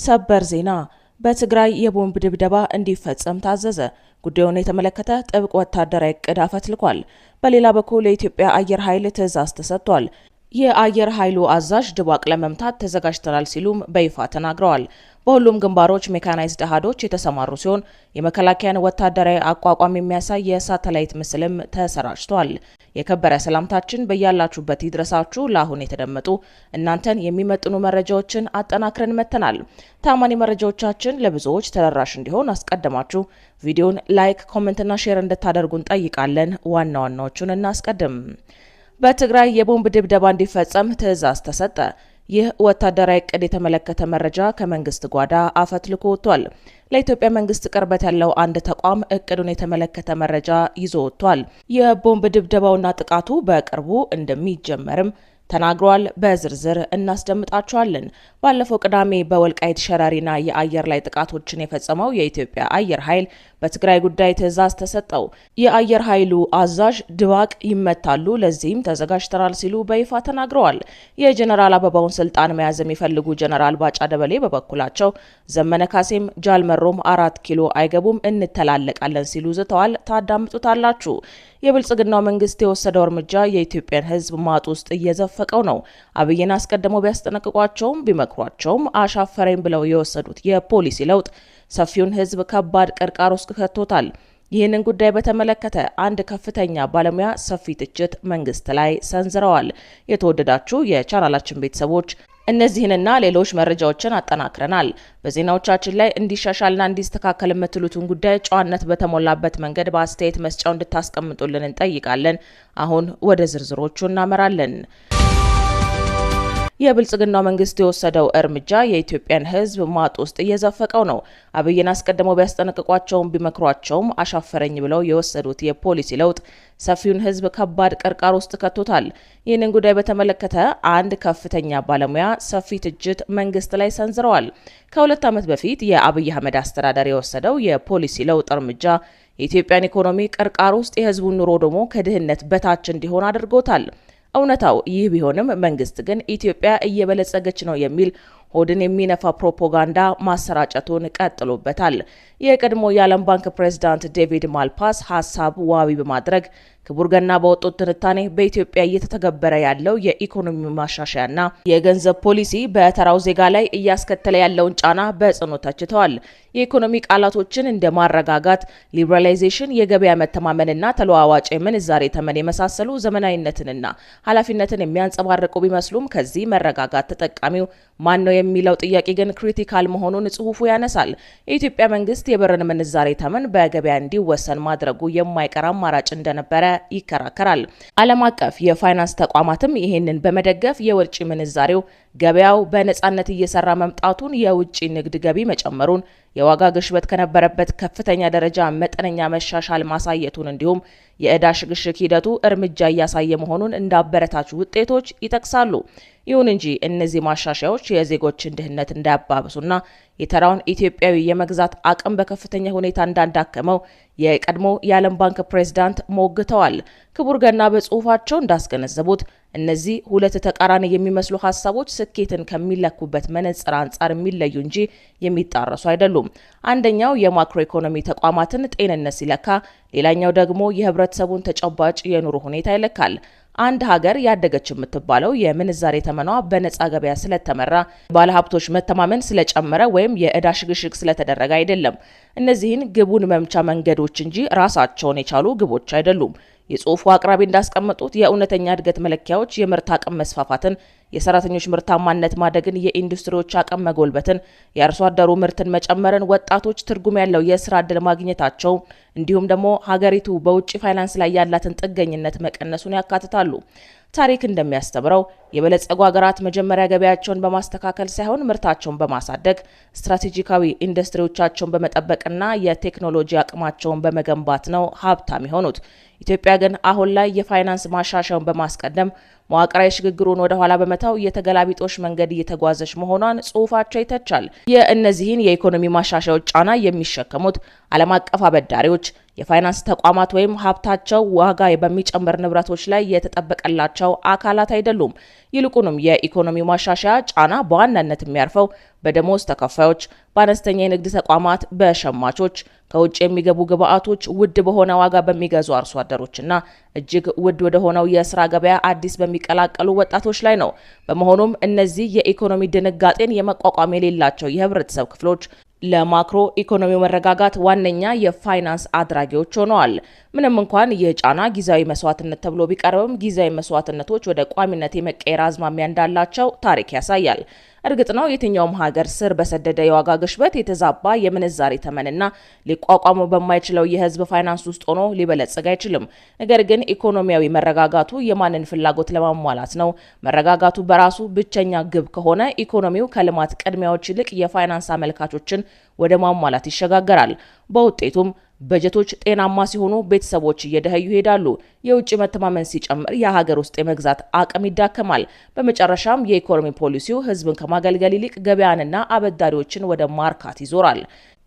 ሰበር ዜና በትግራይ የቦምብ ድብደባ እንዲፈጸም ታዘዘ። ጉዳዩን የተመለከተ ጥብቅ ወታደራዊ ዕቅድ አፈትልኳል። በሌላ በኩል የኢትዮጵያ አየር ኃይል ትዕዛዝ ተሰጥቷል። የአየር ኃይሉ አዛዥ ድባቅ ለመምታት ተዘጋጅተናል ሲሉም በይፋ ተናግረዋል። በሁሉም ግንባሮች ሜካናይዝድ አሃዶች የተሰማሩ ሲሆን የመከላከያን ወታደራዊ አቋቋም የሚያሳይ የሳተላይት ምስልም ተሰራጭቷል። የከበረ ሰላምታችን በያላችሁበት ይድረሳችሁ። ለአሁን የተደመጡ እናንተን የሚመጥኑ መረጃዎችን አጠናክረን መተናል። ታማኒ መረጃዎቻችን ለብዙዎች ተደራሽ እንዲሆን አስቀድማችሁ ቪዲዮን ላይክ፣ ኮሜንትና ሼር እንድታደርጉን ጠይቃለን። ዋና ዋናዎቹን እናስቀድም። በትግራይ የቦምብ ድብደባ እንዲፈጸም ትዕዛዝ ተሰጠ። ይህ ወታደራዊ ዕቅድ የተመለከተ መረጃ ከመንግስት ጓዳ አፈትልኮ ወጥቷል። ለኢትዮጵያ መንግስት ቅርበት ያለው አንድ ተቋም እቅዱን የተመለከተ መረጃ ይዞ ወጥቷል። የቦምብ ድብደባውና ጥቃቱ በቅርቡ እንደሚጀመርም ተናግሯል። በዝርዝር እናስደምጣቸዋለን። ባለፈው ቅዳሜ በወልቃይት ሸራሪና የአየር ላይ ጥቃቶችን የፈጸመው የኢትዮጵያ አየር ኃይል በትግራይ ጉዳይ ትዕዛዝ ተሰጠው። የአየር ኃይሉ አዛዥ ድባቅ ይመታሉ፣ ለዚህም ተዘጋጅተናል ሲሉ በይፋ ተናግረዋል። የጀነራል አበባውን ስልጣን መያዝ የሚፈልጉ ጀነራል ባጫ ደበሌ በበኩላቸው ዘመነ ካሴም ጃልመሮም 4 ኪሎ አይገቡም፣ እንተላለቃለን ሲሉ ዝተዋል። ታዳምጡታላችሁ። የብልጽግናው መንግስት የወሰደው እርምጃ የኢትዮጵያን ሕዝብ ማጥ ውስጥ እየዘፈቀው ነው። አብይን አስቀድመው ቢያስጠነቅቋቸውም ቢመክሯቸውም አሻፈረኝ ብለው የወሰዱት የፖሊሲ ለውጥ ሰፊውን ሕዝብ ከባድ ቅርቃር ውስጥ ከቶታል። ይህንን ጉዳይ በተመለከተ አንድ ከፍተኛ ባለሙያ ሰፊ ትችት መንግስት ላይ ሰንዝረዋል። የተወደዳችሁ የቻናላችን ቤተሰቦች እነዚህንና ሌሎች መረጃዎችን አጠናክረናል። በዜናዎቻችን ላይ እንዲሻሻልና እንዲስተካከል የምትሉትን ጉዳይ ጨዋነት በተሞላበት መንገድ በአስተያየት መስጫው እንድታስቀምጡልን እንጠይቃለን። አሁን ወደ ዝርዝሮቹ እናመራለን። የብልጽግናው መንግስት የወሰደው እርምጃ የኢትዮጵያን ሕዝብ ማጥ ውስጥ እየዘፈቀው ነው። አብይን አስቀድመው ቢያስጠነቅቋቸውም ቢመክሯቸውም አሻፈረኝ ብለው የወሰዱት የፖሊሲ ለውጥ ሰፊውን ሕዝብ ከባድ ቅርቃር ውስጥ ከቶታል። ይህንን ጉዳይ በተመለከተ አንድ ከፍተኛ ባለሙያ ሰፊ ትችት መንግስት ላይ ሰንዝረዋል። ከ2 ዓመት በፊት የአብይ አህመድ አስተዳደር የወሰደው የፖሊሲ ለውጥ እርምጃ የኢትዮጵያን ኢኮኖሚ ቅርቃር ውስጥ የሕዝቡን ኑሮ ደግሞ ከድህነት በታች እንዲሆን አድርጎታል። እውነታው ይህ ቢሆንም መንግስት ግን ኢትዮጵያ እየበለጸገች ነው የሚል ሆድን የሚነፋ ፕሮፓጋንዳ ማሰራጨቱን ቀጥሎበታል። የቀድሞ የዓለም ባንክ ፕሬዝዳንት ዴቪድ ማልፓስ ሀሳብ ዋቢ በማድረግ ክቡር ገና በወጡት ትንታኔ በኢትዮጵያ እየተተገበረ ያለው የኢኮኖሚ ማሻሻያና የገንዘብ ፖሊሲ በተራው ዜጋ ላይ እያስከተለ ያለውን ጫና በጽኑ ተችተዋል። የኢኮኖሚ ቃላቶችን እንደ ማረጋጋት፣ ሊበራላይዜሽን፣ የገበያ መተማመንና ተለዋዋጭ የምንዛሬ ተመን የመሳሰሉ ዘመናዊነትንና ኃላፊነትን የሚያንጸባርቁ ቢመስሉም ከዚህ መረጋጋት ተጠቃሚው ማን ነው የሚለው ጥያቄ ግን ክሪቲካል መሆኑን ጽሁፉ ያነሳል። የኢትዮጵያ መንግስት የብርን ምንዛሬ ተመን በገበያ እንዲወሰን ማድረጉ የማይቀር አማራጭ እንደነበረ ይከራከራል። ዓለም አቀፍ የፋይናንስ ተቋማትም ይህንን በመደገፍ የውጭ ምንዛሬው ገበያው በነጻነት እየሰራ መምጣቱን፣ የውጭ ንግድ ገቢ መጨመሩን፣ የዋጋ ግሽበት ከነበረበት ከፍተኛ ደረጃ መጠነኛ መሻሻል ማሳየቱን እንዲሁም የዕዳ ሽግሽግ ሂደቱ እርምጃ እያሳየ መሆኑን እንዳበረታች ውጤቶች ይጠቅሳሉ። ይሁን እንጂ እነዚህ ማሻሻያዎች የዜጎችን ድህነት እንዳያባብሱና የተራውን ኢትዮጵያዊ የመግዛት አቅም በከፍተኛ ሁኔታ እንዳዳከመው የቀድሞ የዓለም ባንክ ፕሬዝዳንት ሞግተዋል። ክቡር ገና በጽሁፋቸው እንዳስገነዘቡት እነዚህ ሁለት ተቃራኒ የሚመስሉ ሀሳቦች ስኬትን ከሚለኩበት መነጽር አንጻር የሚለዩ እንጂ የሚጣረሱ አይደሉም። አንደኛው የማክሮ ኢኮኖሚ ተቋማትን ጤንነት ሲለካ፣ ሌላኛው ደግሞ የህብረተሰቡን ተጨባጭ የኑሮ ሁኔታ ይለካል። አንድ ሀገር ያደገች የምትባለው የምንዛሬ ተመኗ በነጻ ገበያ ስለተመራ፣ ባለሀብቶች መተማመን ስለጨመረ ወይም የዕዳ ሽግሽግ ስለተደረገ አይደለም። እነዚህን ግቡን መምቻ መንገዶች እንጂ ራሳቸውን የቻሉ ግቦች አይደሉም። የጽሁፉ አቅራቢ እንዳስቀመጡት የእውነተኛ እድገት መለኪያዎች የምርት አቅም መስፋፋትን፣ የሰራተኞች ምርታማነት ማደግን፣ የኢንዱስትሪዎች አቅም መጎልበትን፣ የአርሶ አደሩ ምርትን መጨመርን፣ ወጣቶች ትርጉም ያለው የስራ ዕድል ማግኘታቸው እንዲሁም ደግሞ ሀገሪቱ በውጭ ፋይናንስ ላይ ያላትን ጥገኝነት መቀነሱን ያካትታሉ። ታሪክ እንደሚያስተምረው የበለጸጉ ሀገራት መጀመሪያ ገበያቸውን በማስተካከል ሳይሆን ምርታቸውን በማሳደግ ስትራቴጂካዊ ኢንዱስትሪዎቻቸውን በመጠበቅና የቴክኖሎጂ አቅማቸውን በመገንባት ነው ሀብታም የሆኑት። ኢትዮጵያ ግን አሁን ላይ የፋይናንስ ማሻሻያውን በማስቀደም መዋቅራዊ ሽግግሩን ወደ ኋላ በመታው የተገላቢጦሽ መንገድ እየተጓዘች መሆኗን ጽሁፋቸው ይተቻል። የእነዚህን የኢኮኖሚ ማሻሻያዎች ጫና የሚሸከሙት ዓለም አቀፍ አበዳሪዎች፣ የፋይናንስ ተቋማት ወይም ሀብታቸው ዋጋ በሚጨምር ንብረቶች ላይ የተጠበቀላቸው አካላት አይደሉም። ይልቁንም የኢኮኖሚ ማሻሻያ ጫና በዋናነት የሚያርፈው በደሞዝ ተከፋዮች፣ በአነስተኛ የንግድ ተቋማት፣ በሸማቾች፣ ከውጭ የሚገቡ ግብአቶች ውድ በሆነ ዋጋ በሚገዙ አርሶ አደሮችና እጅግ ውድ ወደ ሆነው የስራ ገበያ አዲስ በሚቀላቀሉ ወጣቶች ላይ ነው። በመሆኑም እነዚህ የኢኮኖሚ ድንጋጤን የመቋቋም የሌላቸው የህብረተሰብ ክፍሎች ለማክሮ ኢኮኖሚው መረጋጋት ዋነኛ የፋይናንስ አድራጊዎች ሆነዋል። ምንም እንኳን ይህ ጫና ጊዜያዊ መስዋዕትነት ተብሎ ቢቀርብም ጊዜያዊ መስዋዕትነቶች ወደ ቋሚነት የመቀየር አዝማሚያ እንዳላቸው ታሪክ ያሳያል። እርግጥ ነው የትኛውም ሀገር ስር በሰደደ የዋጋ ግሽበት፣ የተዛባ የምንዛሬ ተመንና ሊቋቋሙ በማይችለው የህዝብ ፋይናንስ ውስጥ ሆኖ ሊበለጽግ አይችልም። ነገር ግን ኢኮኖሚያዊ መረጋጋቱ የማንን ፍላጎት ለማሟላት ነው? መረጋጋቱ በራሱ ብቸኛ ግብ ከሆነ ኢኮኖሚው ከልማት ቅድሚያዎች ይልቅ የፋይናንስ አመልካቾችን ወደ ማሟላት ይሸጋገራል። በውጤቱም በጀቶች ጤናማ ሲሆኑ ቤተሰቦች እየደኸዩ ይሄዳሉ። የውጭ መተማመን ሲጨምር የሀገር ውስጥ የመግዛት አቅም ይዳከማል። በመጨረሻም የኢኮኖሚ ፖሊሲው ህዝብን ከማገልገል ይልቅ ገበያንና አበዳሪዎችን ወደ ማርካት ይዞራል።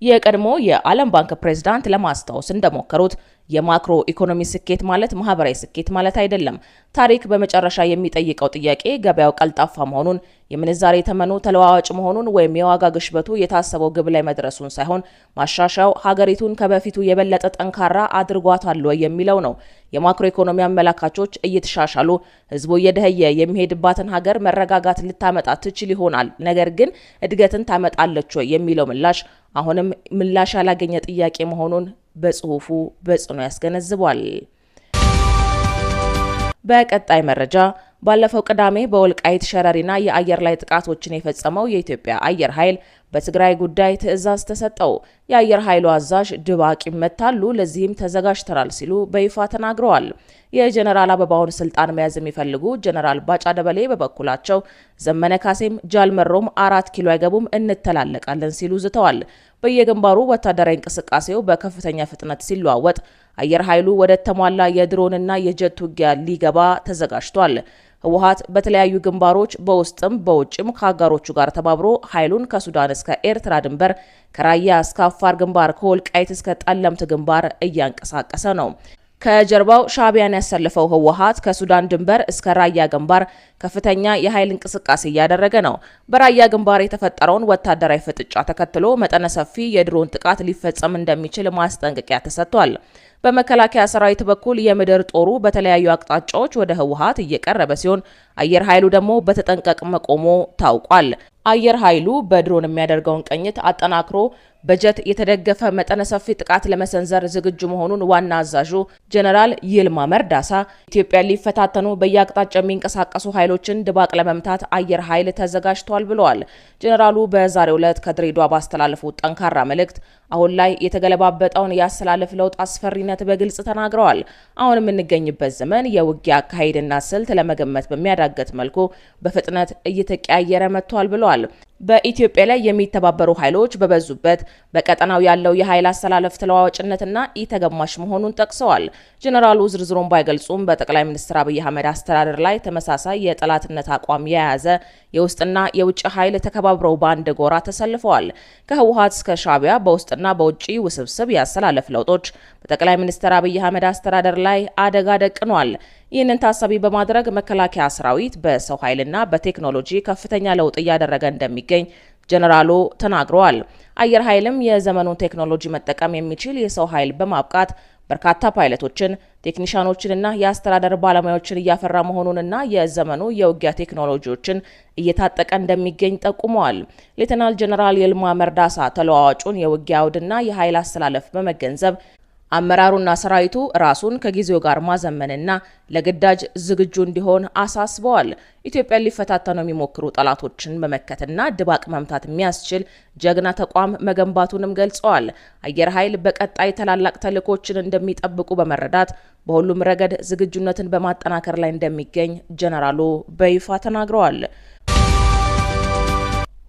የቀድሞ የዓለም ባንክ ፕሬዝዳንት ለማስታወስ እንደሞከሩት የማክሮ ኢኮኖሚ ስኬት ማለት ማህበራዊ ስኬት ማለት አይደለም። ታሪክ በመጨረሻ የሚጠይቀው ጥያቄ ገበያው ቀልጣፋ መሆኑን፣ የምንዛሬ ተመኑ ተለዋዋጭ መሆኑን ወይም የዋጋ ግሽበቱ የታሰበው ግብ ላይ መድረሱን ሳይሆን ማሻሻያው ሀገሪቱን ከበፊቱ የበለጠ ጠንካራ አድርጓታል የሚለው ነው። የማክሮ ኢኮኖሚ አመላካቾች እየተሻሻሉ ህዝቡ እየደኸየ የሚሄድባትን ሀገር መረጋጋት ልታመጣ ትችል ይሆናል። ነገር ግን እድገትን ታመጣለች የሚለው ምላሽ አሁንም ምላሽ ያላገኘ ጥያቄ መሆኑን በጽሁፉ በጽኑ ያስገነዝባል። በቀጣይ መረጃ ባለፈው ቅዳሜ በወልቃይት ሸረሪና የአየር ላይ ጥቃቶችን የፈጸመው የኢትዮጵያ አየር ኃይል በትግራይ ጉዳይ ትዕዛዝ ተሰጠው። የአየር ኃይሉ አዛዥ ድባቅ ይመታሉ፣ ለዚህም ተዘጋጅተናል ሲሉ በይፋ ተናግረዋል። የጀነራል አበባውን ስልጣን መያዝ የሚፈልጉ ጀነራል ባጫ ደበሌ በበኩላቸው ዘመነ ካሴም ጃልመሮም 4 ኪሎ አይገቡም እንተላለቃለን ሲሉ ዝተዋል። በየግንባሩ ወታደራዊ እንቅስቃሴው በከፍተኛ ፍጥነት ሲለዋወጥ አየር ኃይሉ ወደ ተሟላ የድሮንና የጀት ውጊያ ሊገባ ተዘጋጅቷል። ህወሓት በተለያዩ ግንባሮች በውስጥም በውጭም ከአጋሮቹ ጋር ተባብሮ ኃይሉን ከሱዳን እስከ ኤርትራ ድንበር፣ ከራያ እስከ አፋር ግንባር፣ ከወልቃይት እስከ ጠለምት ግንባር እያንቀሳቀሰ ነው። ከጀርባው ሻዕቢያን ያሰለፈው ህወሓት ከሱዳን ድንበር እስከ ራያ ግንባር ከፍተኛ የኃይል እንቅስቃሴ እያደረገ ነው። በራያ ግንባር የተፈጠረውን ወታደራዊ ፍጥጫ ተከትሎ መጠነ ሰፊ የድሮን ጥቃት ሊፈጸም እንደሚችል ማስጠንቀቂያ ተሰጥቷል። በመከላከያ ሰራዊት በኩል የምድር ጦሩ በተለያዩ አቅጣጫዎች ወደ ህወሓት እየቀረበ ሲሆን አየር ኃይሉ ደግሞ በተጠንቀቅ መቆሙ ታውቋል። አየር ኃይሉ በድሮን የሚያደርገውን ቅኝት አጠናክሮ በጀት የተደገፈ መጠነ ሰፊ ጥቃት ለመሰንዘር ዝግጁ መሆኑን ዋና አዛዡ ጀነራል ይልማ መርዳሳ ኢትዮጵያን ሊፈታተኑ በየአቅጣጫው የሚንቀሳቀሱ ኃይሎችን ድባቅ ለመምታት አየር ኃይል ተዘጋጅቷል ብለዋል። ጀነራሉ በዛሬው ዕለት ከድሬዳዋ ባስተላለፉት ጠንካራ መልእክት አሁን ላይ የተገለባበጠውን የአሰላለፍ ለውጥ አስፈሪነት በግልጽ ተናግረዋል። አሁን የምንገኝበት ዘመን የውጊያ አካሄድና ስልት ለመገመት በሚያዳገት መልኩ በፍጥነት እየተቀያየረ መጥቷል ብለዋል። በኢትዮጵያ ላይ የሚተባበሩ ኃይሎች በበዙበት በቀጠናው ያለው የኃይል አሰላለፍ ተለዋዋጭነትና ኢተገማሽ መሆኑን ጠቅሰዋል። ጀነራሉ ዝርዝሩን ባይገልጹም በጠቅላይ ሚኒስትር አብይ አህመድ አስተዳደር ላይ ተመሳሳይ የጠላትነት አቋም የያዘ የውስጥና የውጭ ኃይል ተከባብረው በአንድ ጎራ ተሰልፈዋል። ከህወሓት እስከ ሻዕቢያ በውስጥና በውጭ ውስብስብ የአሰላለፍ ለውጦች በጠቅላይ ሚኒስትር አብይ አህመድ አስተዳደር ላይ አደጋ ደቅኗል። ይህንን ታሳቢ በማድረግ መከላከያ ሰራዊት በሰው ኃይልና በቴክኖሎጂ ከፍተኛ ለውጥ እያደረገ እንደሚገኝ ጀነራሉ ተናግረዋል። አየር ኃይልም የዘመኑን ቴክኖሎጂ መጠቀም የሚችል የሰው ኃይል በማብቃት በርካታ ፓይለቶችን፣ ቴክኒሻኖችንና የአስተዳደር ባለሙያዎችን እያፈራ መሆኑንና የዘመኑ የውጊያ ቴክኖሎጂዎችን እየታጠቀ እንደሚገኝ ጠቁመዋል። ሌተናል ጀነራል ይልማ መርዳሳ ተለዋዋጩን የውጊያ አውድና የኃይል አስተላለፍ በመገንዘብ አመራሩና ሰራዊቱ ራሱን ከጊዜው ጋር ማዘመንና ለግዳጅ ዝግጁ እንዲሆን አሳስበዋል። ኢትዮጵያን ሊፈታተኑ የሚሞክሩ ጠላቶችን መመከትና ድባቅ መምታት የሚያስችል ጀግና ተቋም መገንባቱንም ገልጸዋል። አየር ኃይል በቀጣይ ታላላቅ ተልዕኮችን እንደሚጠብቁ በመረዳት በሁሉም ረገድ ዝግጁነትን በማጠናከር ላይ እንደሚገኝ ጀነራሉ በይፋ ተናግረዋል።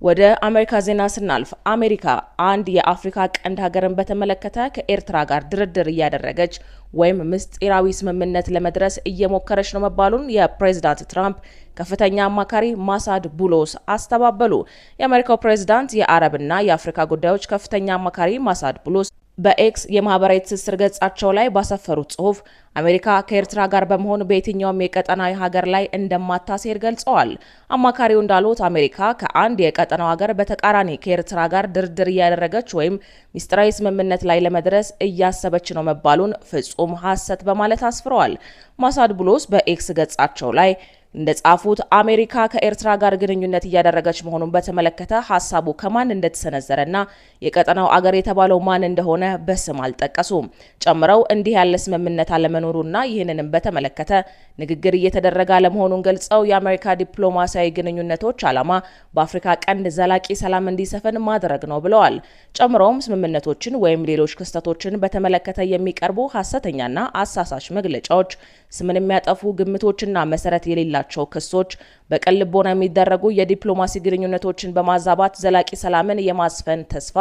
ወደ አሜሪካ ዜና ስናልፍ አሜሪካ አንድ የአፍሪካ ቀንድ ሀገርን በተመለከተ ከኤርትራ ጋር ድርድር እያደረገች ወይም ምስጢራዊ ስምምነት ለመድረስ እየሞከረች ነው መባሉን የፕሬዝዳንት ትራምፕ ከፍተኛ አማካሪ ማሳድ ቡሎስ አስተባበሉ። የአሜሪካው ፕሬዝዳንት የአረብና የአፍሪካ ጉዳዮች ከፍተኛ አማካሪ ማሳድ ቡሎስ በኤክስ የማህበራዊ ትስስር ገጻቸው ላይ ባሰፈሩት ጽሑፍ አሜሪካ ከኤርትራ ጋር በመሆን በየትኛውም የቀጠናዊ ሀገር ላይ እንደማታሴር ገልጸዋል። አማካሪው እንዳሉት አሜሪካ ከአንድ የቀጠናው ሀገር በተቃራኒ ከኤርትራ ጋር ድርድር እያደረገች ወይም ሚስጥራዊ ስምምነት ላይ ለመድረስ እያሰበች ነው መባሉን ፍጹም ሐሰት በማለት አስፍረዋል። ማሳድ ቡሎስ በኤክስ ገጻቸው ላይ እንደጻፉት አሜሪካ ከኤርትራ ጋር ግንኙነት እያደረገች መሆኑን በተመለከተ ሐሳቡ ከማን እንደተሰነዘረና የቀጠናው አገር የተባለው ማን እንደሆነ በስም አልጠቀሱም። ጨምረው እንዲህ ያለ ስምምነት አለመኖሩና ይህንንም በተመለከተ ንግግር እየተደረገ አለመሆኑን ገልጸው የአሜሪካ ዲፕሎማሲያዊ ግንኙነቶች ዓላማ በአፍሪካ ቀንድ ዘላቂ ሰላም እንዲሰፍን ማድረግ ነው ብለዋል። ጨምረውም ስምምነቶችን ወይም ሌሎች ክስተቶችን በተመለከተ የሚቀርቡ ሐሰተኛና አሳሳች መግለጫዎች፣ ስምን የሚያጠፉ ግምቶችና መሰረት የሌላቸው ክሶች በቅን ልቦና የሚደረጉ የዲፕሎማሲ ግንኙነቶችን በማዛባት ዘላቂ ሰላምን የማስፈን ተስፋ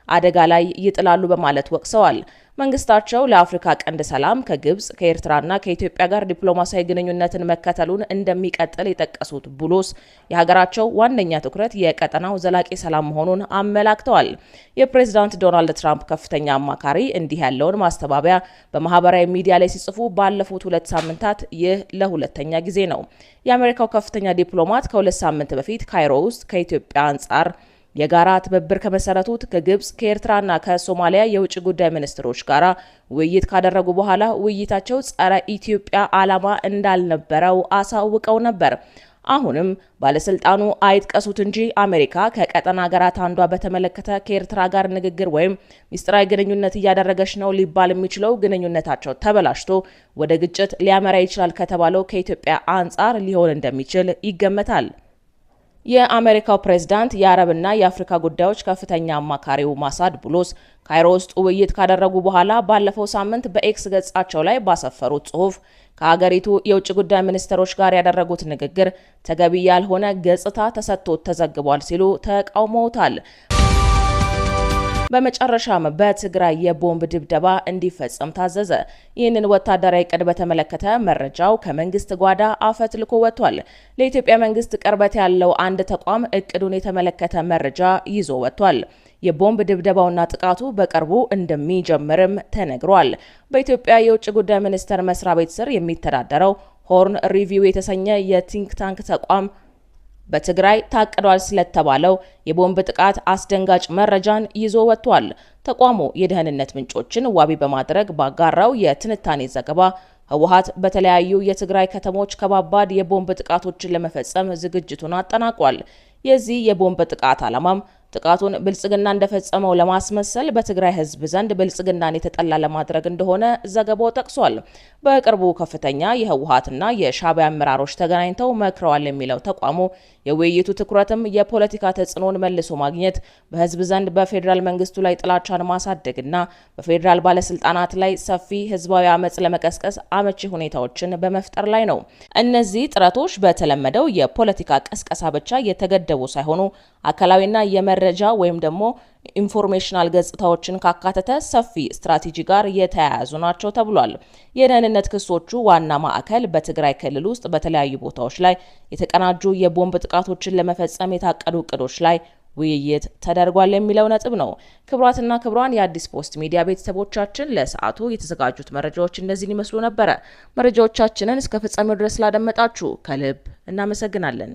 አደጋ ላይ ይጥላሉ በማለት ወቅሰዋል። መንግስታቸው ለአፍሪካ ቀንድ ሰላም ከግብጽ ከኤርትራና ከኢትዮጵያ ጋር ዲፕሎማሲያዊ ግንኙነትን መከተሉን እንደሚቀጥል የጠቀሱት ቡሎስ የሀገራቸው ዋነኛ ትኩረት የቀጠናው ዘላቂ ሰላም መሆኑን አመላክተዋል። የፕሬዝዳንት ዶናልድ ትራምፕ ከፍተኛ አማካሪ እንዲህ ያለውን ማስተባበያ በማህበራዊ ሚዲያ ላይ ሲጽፉ ባለፉት 2 ሳምንታት ይህ ለሁለተኛ ጊዜ ነው። የአሜሪካው ከፍተኛ ዲፕሎማት ከ2 ሳምንት በፊት ካይሮ ውስጥ ከኢትዮጵያ አንጻር የጋራ ትብብር ከመሰረቱት ከግብጽ ከኤርትራና ከሶማሊያ የውጭ ጉዳይ ሚኒስትሮች ጋር ውይይት ካደረጉ በኋላ ውይይታቸው ጸረ ኢትዮጵያ ዓላማ እንዳልነበረው አሳውቀው ነበር። አሁንም ባለስልጣኑ አይጥቀሱት እንጂ አሜሪካ ከቀጠና ሀገራት አንዷ በተመለከተ ከኤርትራ ጋር ንግግር ወይም ሚስጥራዊ ግንኙነት እያደረገች ነው ሊባል የሚችለው ግንኙነታቸው ተበላሽቶ ወደ ግጭት ሊያመራ ይችላል ከተባለው ከኢትዮጵያ አንጻር ሊሆን እንደሚችል ይገመታል። የአሜሪካው ፕሬዝዳንት የአረብና የአፍሪካ ጉዳዮች ከፍተኛ አማካሪው ማሳድ ቡሎስ ካይሮ ውስጥ ውይይት ካደረጉ በኋላ ባለፈው ሳምንት በኤክስ ገጻቸው ላይ ባሰፈሩት ጽሑፍ ከሀገሪቱ የውጭ ጉዳይ ሚኒስትሮች ጋር ያደረጉት ንግግር ተገቢ ያልሆነ ገጽታ ተሰጥቶት ተዘግቧል ሲሉ ተቃውመውታል። በመጨረሻም በትግራይ የቦምብ ድብደባ እንዲፈጸም ታዘዘ። ይህንን ወታደራዊ ዕቅድ በተመለከተ መረጃው ከመንግስት ጓዳ አፈትልኮ ወጥቷል። ለኢትዮጵያ መንግስት ቅርበት ያለው አንድ ተቋም እቅዱን የተመለከተ መረጃ ይዞ ወጥቷል። የቦምብ ድብደባውና ጥቃቱ በቅርቡ እንደሚጀምርም ተነግሯል። በኢትዮጵያ የውጭ ጉዳይ ሚኒስቴር መስሪያ ቤት ስር የሚተዳደረው ሆርን ሪቪው የተሰኘ የቲንክ ታንክ ተቋም በትግራይ ታቅዷል ስለተባለው የቦምብ ጥቃት አስደንጋጭ መረጃን ይዞ ወጥቷል። ተቋሙ የደህንነት ምንጮችን ዋቢ በማድረግ ባጋራው የትንታኔ ዘገባ ህወሓት በተለያዩ የትግራይ ከተሞች ከባባድ የቦምብ ጥቃቶችን ለመፈጸም ዝግጅቱን አጠናቋል። የዚህ የቦምብ ጥቃት ዓላማም ጥቃቱን ብልጽግና እንደፈጸመው ለማስመሰል በትግራይ ህዝብ ዘንድ ብልጽግናን የተጠላ ለማድረግ እንደሆነ ዘገባው ጠቅሷል። በቅርቡ ከፍተኛ የህወሓትና የሻዕቢያ አመራሮች ተገናኝተው መክረዋል የሚለው ተቋሙ የውይይቱ ትኩረትም የፖለቲካ ተጽዕኖን መልሶ ማግኘት፣ በህዝብ ዘንድ በፌዴራል መንግስቱ ላይ ጥላቻን ማሳደግና በፌዴራል ባለስልጣናት ላይ ሰፊ ህዝባዊ አመጽ ለመቀስቀስ አመቺ ሁኔታዎችን በመፍጠር ላይ ነው። እነዚህ ጥረቶች በተለመደው የፖለቲካ ቀስቀሳ ብቻ የተገደቡ ሳይሆኑ አካላዊና የመረጃ ወይም ደግሞ ኢንፎርሜሽናል ገጽታዎችን ካካተተ ሰፊ ስትራቴጂ ጋር የተያያዙ ናቸው ተብሏል። የደህንነት ክሶቹ ዋና ማዕከል በትግራይ ክልል ውስጥ በተለያዩ ቦታዎች ላይ የተቀናጁ የቦምብ ጥቃቶችን ለመፈጸም የታቀዱ እቅዶች ላይ ውይይት ተደርጓል የሚለው ነጥብ ነው። ክቡራትና ክቡራን የአዲስ ፖስት ሚዲያ ቤተሰቦቻችን ለሰዓቱ የተዘጋጁት መረጃዎች እነዚህን ይመስሉ ነበረ። መረጃዎቻችንን እስከ ፍጻሜው ድረስ ስላደመጣችሁ ከልብ እናመሰግናለን።